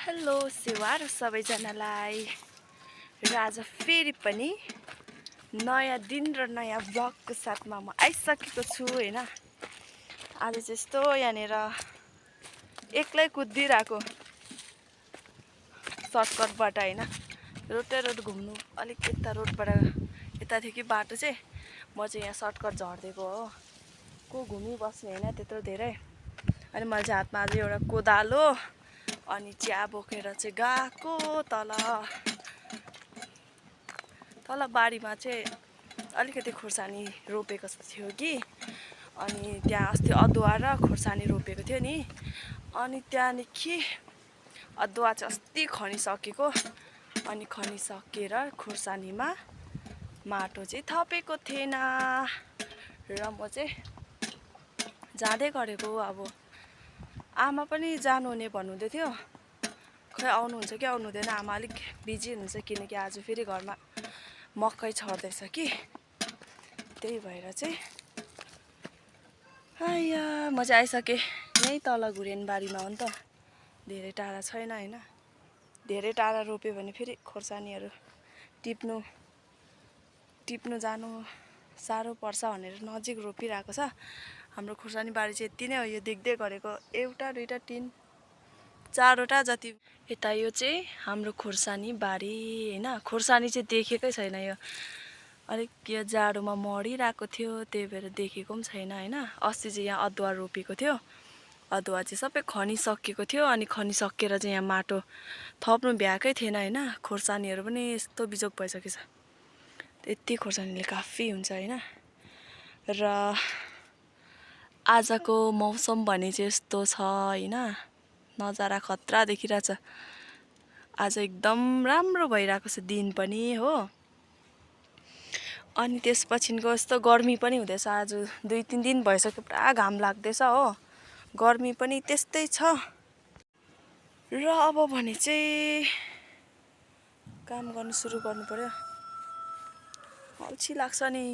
Hello सेवार सबैजनालाई र आज फेरि पनि नयाँ दिन र नयाँ ब्लगको साथमा म आइसकेको छु हैन। आज चाहिँ यस्तो यहाँनिर एक्लै कुदिरहेको सर्टकटबाट हैन। रोटै रोड घुम्नु अलिक यता रोडबाट यतादेखि बाटो चाहिँ म चाहिँ यहाँ सर्टकट झर्दिएको हो। को घुमिबस्ने हैन त्यत्रो धेरै। अनि मैले चाहिँ हातमा आज एउटा कोदालो अनि चिया बोकेर चाहिँ गएको तल बारीमा चाहिँ अलिकति खुर्सानी रोपेको थियो कि अनि त्यहाँ अस्ति अदुवा र खुर्सानी रोपेको थियो नि। अनि त्यहाँदेखि अदुवा चाहिँ अस्ति खनिसकेको अनि खनिसकेर खुर्सानीमा माटो चाहिँ थपेको थिएन र म चाहिँ जाँदै गरेको। अब आमा पनि जानुहुने भन्नुहुँदै थियो, खै आउनुहुन्छ कि आउनु हुँदैन। आमा अलिक बिजी हुनुहुन्छ किनकि आज फेरि घरमा मकै छर्दैछ कि, त्यही भएर चाहिँ आया म चाहिँ आइसकेँ। यहीँ तल घुरेनबारीमा हो नि त, धेरै टाढा छैन हैन। धेरै टाढा रोप्यो भने फेरि खोर्सानीहरू टिप्नु जानु साह्रो पर्छ भनेर नजिक रोपिरहेको छ। हाम्रो खोर्सानी बारी चाहिँ यति नै हो। यो देख्दै गरेको एउटा दुईटा तीन चारवटा जति। यता यो चाहिँ हाम्रो खोर्सानी बारी हैन। खोर्सानी चाहिँ देखेकै छैन, यो अलिक यो जाडोमा मरिरहेको थियो त्यही भएर देखेको पनि छैन हैन। अस्ति चाहिँ यहाँ अदुवा रोपेको थियो, अदुवा चाहिँ सबै खनिसकेको थियो अनि खनिसकेर चाहिँ यहाँ माटो थप्नु भ्याएकै थिएन हैन। खोर्सानीहरू पनि यस्तो बिजोग भइसकेछ, यति खोर्सानीले काफी हुन्छ हैन। र आजको मौसम भने चाहिँ यस्तो छ हैन, नजारा खतरा देखिरहेछ। आज एकदम राम्रो भइरहेको छ दिन पनि हो। अनि त्यसपछिको यस्तो गर्मी पनि हुँदैछ। आज 2-3 दिन भइसक्यो पुरा घाम लाग्दैछ हो, गर्मी पनि त्यस्तै छ। र अब भने चाहिँ काम गर्नु सुरु गर्नु पर्यो। अल्छी लाग्छ नि,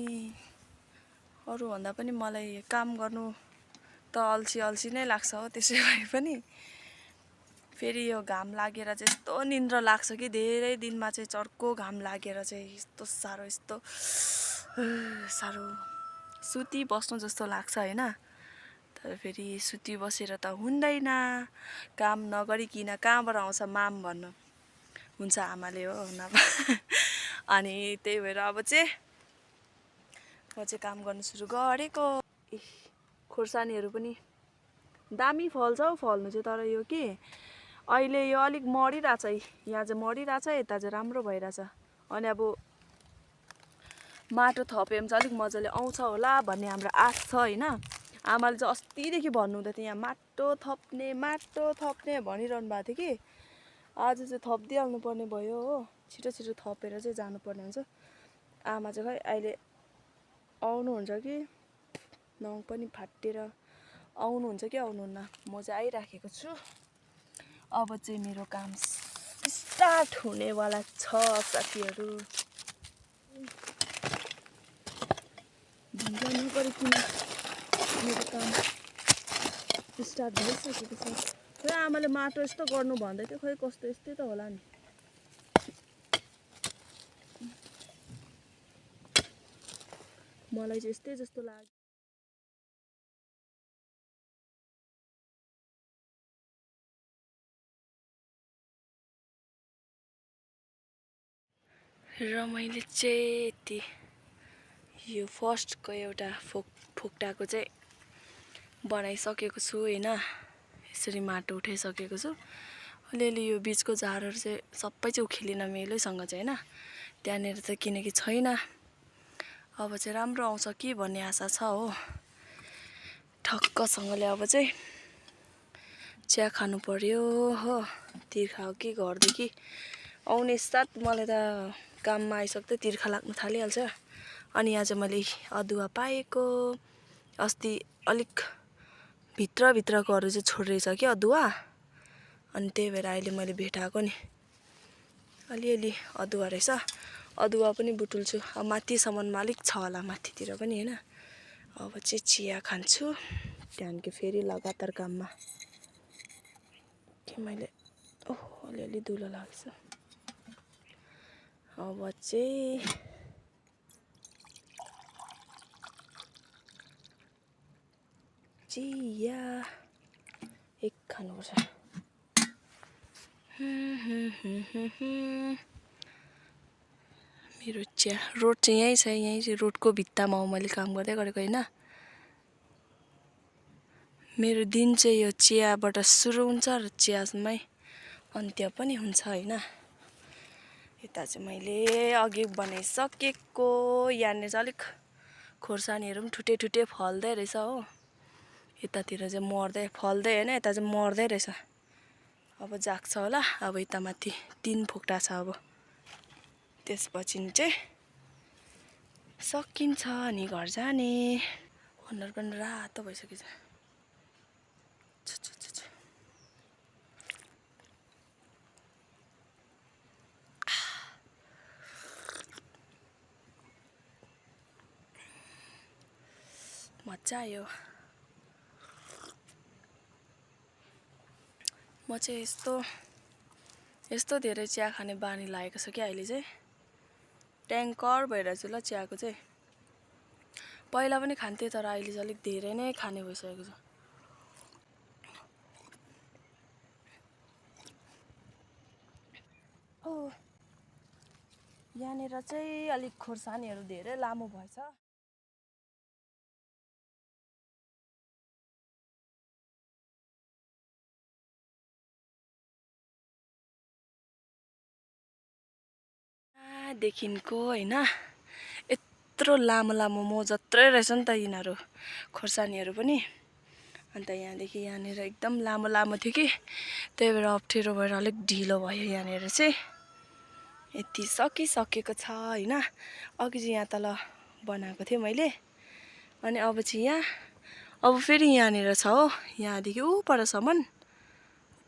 अरूभन्दा पनि मलाई काम गर्नु त अल्छी नै लाग्छ हो। त्यसै भए पनि फेरि यो घाम लागेर चाहिँ यस्तो निन्द्रा लाग्छ कि धेरै दिनमा चाहिँ चर्को घाम लागेर चाहिँ यस्तो साह्रो सुती बस्नु जस्तो लाग्छ हैन। तर फेरि सुती बसेर त हुँदैन, काम नगरिकन कहाँबाट आउँछ माम भन्नु हुन्छ आमाले हो नभए। अनि त्यही भएर अब चाहिँ म चाहिँ काम गर्नु सुरु गरेको। खोर्सानीहरू पनि दामी फल्छ हौ फल्नु चाहिँ, तर यो के अहिले यो अलिक मरिरहेछ, यहाँ चाहिँ मरिरहेछ, यता चाहिँ राम्रो भइरहेछ। अनि अब माटो थप्यो भने चाहिँ अलिक मजाले आउँछ होला भन्ने हाम्रो आश छ हैन। आमाले चाहिँ अस्तिदेखि भन्नुहुँदै थियो यहाँ माटो थप्ने भनिरहनु भएको थियो कि आज चाहिँ थपिदिइहाल्नु पर्ने भयो हो। छिटो थपेर चाहिँ जानुपर्ने हुन्छ। आमा चाहिँ खै अहिले आउनुहुन्छ कि नङ पनि फाटेर आउनुहुन्छ कि आउनुहुन्न। म चाहिँ आइराखेको छु। अब चाहिँ मेरो काम स्टार्ट हुनेवाला छ साथीहरू। ढिला नगरिकन मेरो काम स्टार्ट भइसकेको छ। खै आमाले माटो यस्तो गर्नु भन्दै थियो, खै कस्तो यस्तै त होला नि। मलाई चाहिँ यस्तै जस्तो लाग्यो। र मैले चाहिँ यति यो फर्स्टको एउटा फोक्टाको चाहिँ बनाइसकेको छु हैन। यसरी माटो उठाइसकेको छु। अलिअलि यो बिचको झारहरू चाहिँ सबै चाहिँ उखेलिन मेलैसँग चाहिँ हैन। त्यहाँनिर चाहिँ किनकि छैन, अब चाहिँ राम्रो आउँछ कि भन्ने आशा छ हो। ठक्कसँगले अब चाहिँ चिया खानु पर्यो हो। तिर्खा हो कि घरदेखि आउने साथ मलाई त काममा आइसक्दै तिर्खा लाग्नु थालिहाल्छ। अनि आज मैले अदुवा पाएको, अस्ति अलिक भित्रकोहरू चाहिँ छोड्दैछ कि अदुवा, अनि त्यही भएर अहिले मैले भेटाएको नि अलिअलि अदुवा रहेछ। अदुवा पनि बुटुल्छु। अब माथिसम्ममा अलिक छ होला, माथितिर पनि हैन। अब चाहिँ चिया खान्छु, त्यहाँदेखि फेरि लगातार काममा। के मैले ओहो अलिअलि धुलो लाग्छ। अब चाहिँ चिया एक खानुपर्छ। मेरो चिया रोड चाहिँ यहीँ छ, यहीँ चाहिँ रोडको भित्तामा हो मैले काम गर्दै गरेको होइन। मेरो दिन चाहिँ यो चियाबाट सुरु हुन्छ र चियामै अन्त्य पनि हुन्छ होइन। यता चाहिँ मैले अघि बनाइसकेको यहाँनिर चाहिँ अलिक खोर्सानीहरू पनि ठुटे ठुटे फल्दै रहेछ हो। यतातिर चाहिँ मर्दै फल्दै होइन, यता चाहिँ मर्दै रहेछ। अब जाग्छ होला। अब यता माथि 3 फोक्टा छ। अब त्यसपछि चाहिँ सकिन्छ अनि घर जाने। अनुहार पनि रातो भइसकेछ। मजा आयो। म चाहिँ यस्तो धेरै चिया खाने बानी लागेको छ कि अहिले चाहिँ ट्याङ्कर भइरहेछ ल चियाको चाहिँ। पहिला पनि खान्थेँ तर अहिले चाहिँ अलिक धेरै नै खाने भइसकेको छ। ओ यहाँनिर चाहिँ अलिक खोर्सानीहरू धेरै लामो भएछ। देखिनको होइन यत्रो लामो लामो म जत्रै रहेछ नि त यिनीहरू खोर्सानीहरू पनि। अन्त यहाँदेखि यहाँनिर एकदम लामो लामो थियो कि त्यही भएर अप्ठ्यारो भएर अलिक ढिलो भयो। यहाँनिर चाहिँ यति सकिसकेको छ होइन। अघि चाहिँ यहाँ तल बनाएको थिएँ मैले, अनि अब चाहिँ यहाँ अब फेरि यहाँनिर छ हो। यहाँदेखि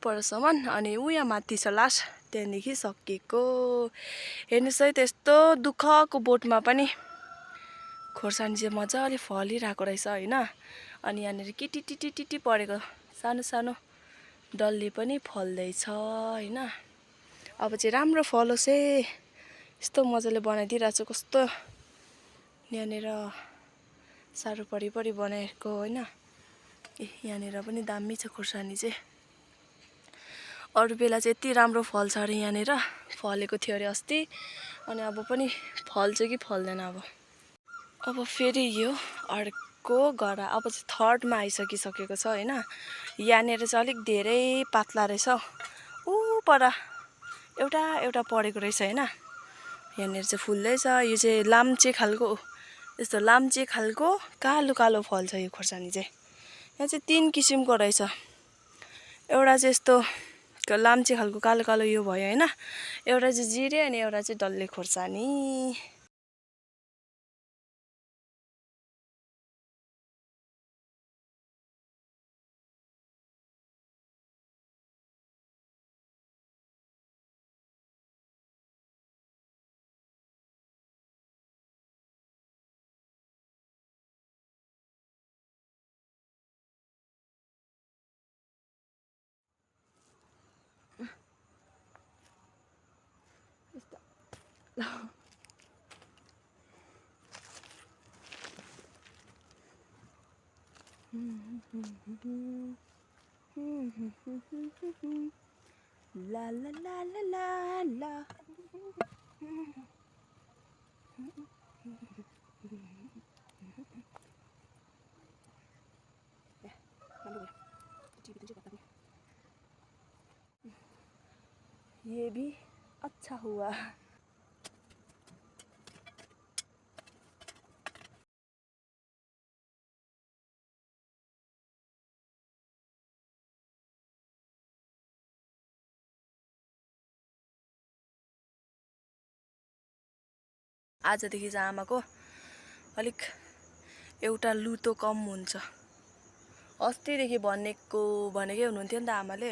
परसम्म अनि यहाँ माथि छ लास्ट, त्यहाँदेखि सकिएको। हेर्नुहोस् है त्यस्तो दुःखको बोटमा पनि खोर्सानी चाहिँ मजाले फलिरहेको रहेछ होइन। अनि यहाँनिर किटिटिटिटी परेको सानो सानो डल्ले पनि फल्दैछ होइन। अब चाहिँ राम्रो फलोस् है। यस्तो मजाले बनाइदिइरहेको छु, कस्तो यहाँनिर साह्रो परि बनाएको होइन। यहाँनिर पनि दामी छ खोर्सानी चाहिँ। अरू बेला चाहिँ यति राम्रो फल्छ अरे यहाँनिर, फलेको थियो अरे अस्ति। अनि अब पनि फल्छ कि फल्दैन। अब फेरि यो अर्को गरा अब चाहिँ थर्डमा आइसकिसकेको छ होइन। यहाँनिर चाहिँ अलिक धेरै पातला रहेछ। ऊ पर एउटा परेको रहेछ होइन। यहाँनिर चाहिँ फुल्दैछ। यो चाहिँ लाम्चे खालको, यस्तो लाम्चे खालको कालो कालो फल्छ यो खोर्सानी चाहिँ। यहाँ चाहिँ 3 किसिमको रहेछ। एउटा चाहिँ यस्तो लाम्चे खालको कालो कालो यो भयो होइन। एउटा चाहिँ जिरे अनि एउटा चाहिँ डल्ले खोर्सानी। La la la la la la. ये भी अच्छा हुआ। आजदेखि चाहिँ आमाको अलिक एउटा लुतो कम हुन्छ। अस्तिदेखि भनेकै हुनुहुन्थ्यो नि त आमाले।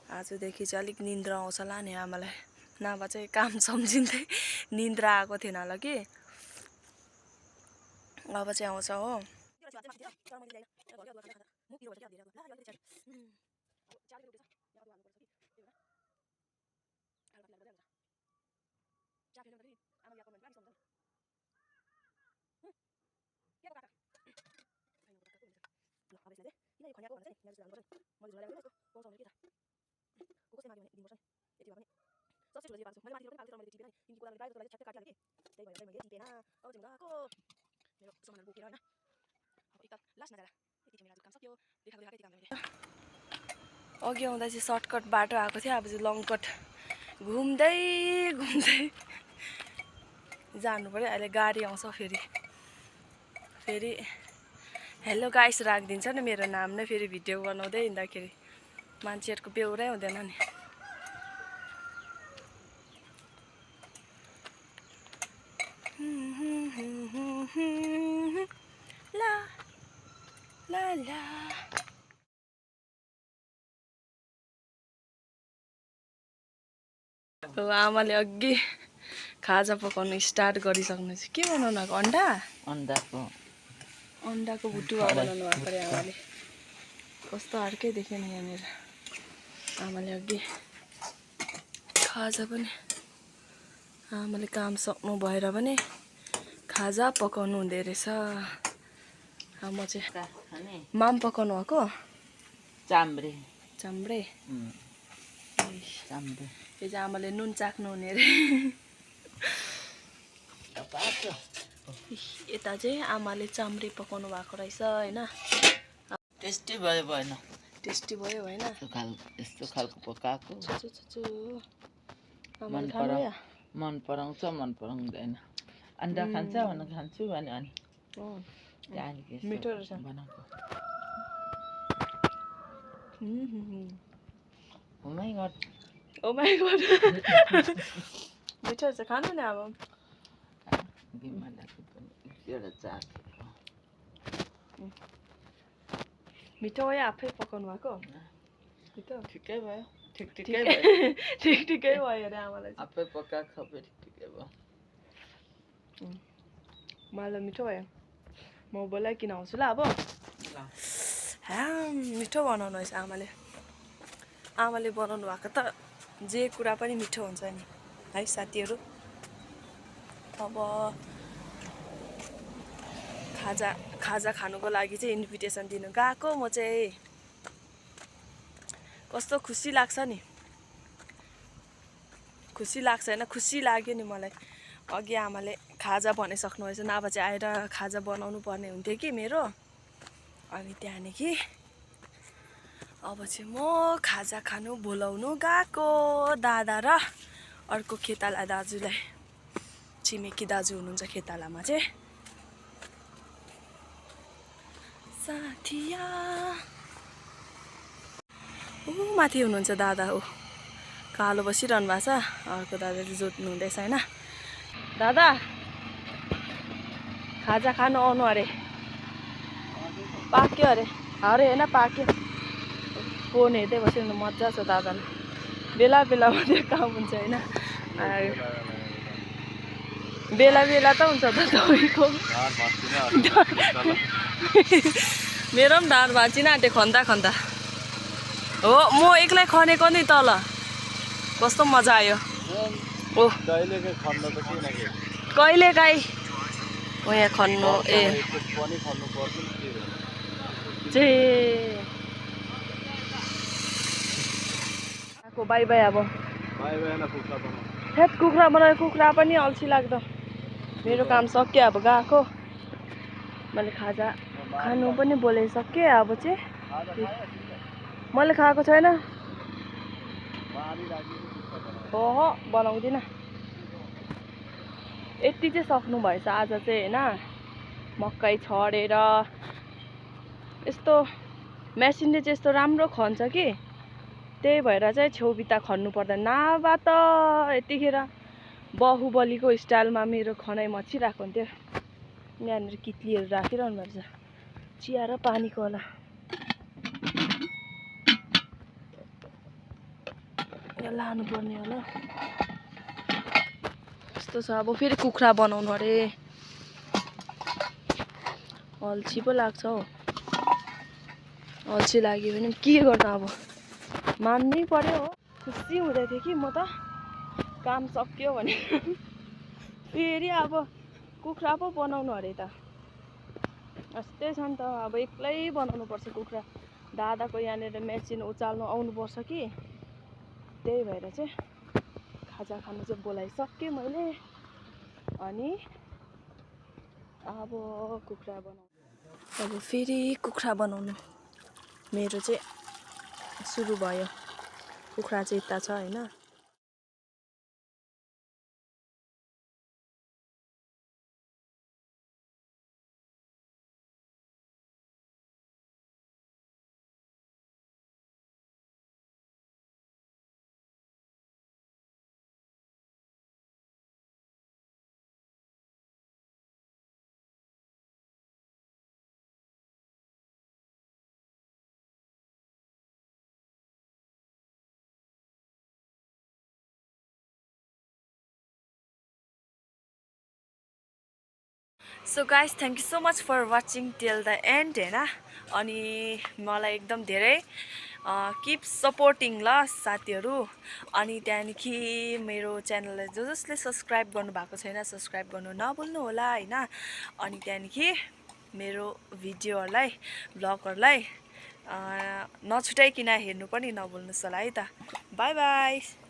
आजदेखि चाहिँ अलिक निन्द्रा आउँछ होला नि आमालाई। नभए चाहिँ काम सम्झिँदै निन्द्रा आएको थिएन होला कि, अब चाहिँ आउँछ हो। खन्याको भनेर चाहिँ यहाँ जस्तो गर्नुपर्छ मैले झोला ल्याएको यस्तो पाउँछ भने के थाहा कसै माग्यो भने दिनुपर्छ नि यति भए पनि सबसे ठुलो चाहिँ पाउँछु मैले माथितिर पनि पाल्छु तर मैले टिपेन किनकि कोदाले ड्राइभरको लागि ठ्याक्कै काटिहालेँ कि त्यही भएर चाहिँ मैले टिपेन अब चाहिँ गएको मेरो सामानहरू बोकेर होइन अब एकताल लास्टमा जाँदा यति चाहिँ मेरो आज काम सक्यो देखाएको यति काम मैले अघि आउँदा चाहिँ सर्टकट बाटो आएको थियो अब चाहिँ लङ कट घुम्दै घुम्दै जानु पर्यो अहिले गाडी आउँछ फेरि हेलो गाइस राखिदिन्छ नि मेरो नाम नै फेरि भिडियो बनाउँदै हिँड्दाखेरि मान्छेहरूको बेउरै हुँदैन नि ला ला ला आमाले अघि खाजा पकाउनु स्टार्ट गरिसक्नु चाहिँ के बनाउनु भएको अन्डाको भुटुवा बनाउनु भएको अरे आमाले कस्तो अर्कै देख्यो नि यहाँनिर आमाले अघि खाजा पनि आमाले काम सक्नु भएर पनि खाजा पकाउनु हुँदै रहेछ म चाहिँ माम पकाउनु भएको चाम्रे यो चाहिँ आमाले नुन चाख्नु हुने अरे यता चाहिँ आमाले चाम्रे पकाउनु भएको रहेछ होइन टेस्टी भयो भएन यस्तो खालको पकाएको मन पराउँछ मन पराउँदैन अन्डा खान्छ भने खान्छु भने अनि मिठो रहेछ बनाएको ओ माई गॉड मिठो रहेछ खानु नि अब मिठो भयो आफै पकाउनु भएको ठिकै भयो ठिकै भयो अरे आमालाई आफै पकाएको सबै ठिकै भयो मलाई मिठो भयो म बोलाइकन आउँछु ल अब मिठो बनाउनु रहेछ आमाले बनाउनु भएको त जे कुरा पनि मिठो हुन्छ नि है साथीहरू अब खाजा खानुको लागि चाहिँ इन्भिटेसन दिनु गएको म चाहिँ कस्तो खुसी लाग्छ नि खुसी लाग्छ होइन खुसी लाग्यो नि मलाई अघि आमाले खाजा भनिसक्नु भएछ नभए चाहिँ आएर खाजा बनाउनु पर्ने हुन्थ्यो कि मेरो अनि त्यहाँदेखि अब चाहिँ म खाजा खानु बोलाउनु गएको दादा र अर्को खेताला दाजुलाई छिमेकी दाजु हुनुहुन्छ खेतालामा चाहिँ साथिया माथि हुनुहुन्छ दादा कालो बसिरहनु भएको छ अर्को दादाले जोत्नु हुँदैछ होइन दादा खाजा खानु आउनु अरे पाक्यो अरे होइन पाक्यो फोन हेर्दै बसिरहनु मजा छ दादालाई बेला मात्रै काम हुन्छ होइन बेला त हुन्छ त तपाईँको मेरो पनि ढाड भाँचिन आँट्यो खन्दा हो म एक्लै खनेको नि तल कस्तो मजा आयो कहिलेकाहीँ यहाँ खन्नु बाई अब हेट कुखुरा बनायो कुखुरा पनि अल्छी लाग्दो मेरो काम सक्यो अब गएको मैले खाजा खानु पनि बोलाइसकेँ अब चाहिँ मैले खाएको छैन हो बनाउँदिनँ यति चाहिँ सक्नु भएछ आज चाहिँ होइन मकै छरेर यस्तो मेसिनले चाहिँ यस्तो राम्रो खन्छ कि त्यही भएर चाहिँ छेउबित्ता खन्नु पर्दैन नभए त यतिखेर बाहुबलीको स्टाइलमा मेरो खनाइ मचिरहेको हुन्थ्यो यहाँनिर कित्लीहरू राखिरहनु भएको छ चिया र पानीको होला यो लानुपर्ने होला यस्तो छ अब फेरि कुखुरा बनाउनु अरे अल्छी पो लाग्छ हौ अल्छी लाग्यो भने के गर्नु अब मान्नै पर्यो हो खुसी हुँदै थियो कि म त काम सक्यो भने फेरि अब कुखुरा पो बनाउनु अरे त यस्तै छ नि त अब एक्लै बनाउनु पर्छ कुखुरा दादाको यहाँनिर मेसिन उचाल्नु आउनुपर्छ कि त्यही भएर चाहिँ खाजा खानु चाहिँ बोलाइसकेँ मैले। अनि अब कुखुरा बनाउनु, अब फेरि कुखुरा बनाउनु मेरो चाहिँ सुरु भयो। कुखुरा चाहिँ यता छ होइन। So guys thank you so much for watching till the end होइन। अनि मलाई एकदम धेरै किप सपोर्टिङ ल साथीहरू। अनि त्यहाँदेखि मेरो च्यानललाई जसले सब्सक्राइब गर्नुभएको छैन सब्सक्राइब गर्नु नभुल्नु होला होइन। अनि त्यहाँदेखि मेरो भिडियोहरूलाई भ्लगहरूलाई नछुटाइकन हेर्नु पनि नभुल्नुहोस् होला है त। By by.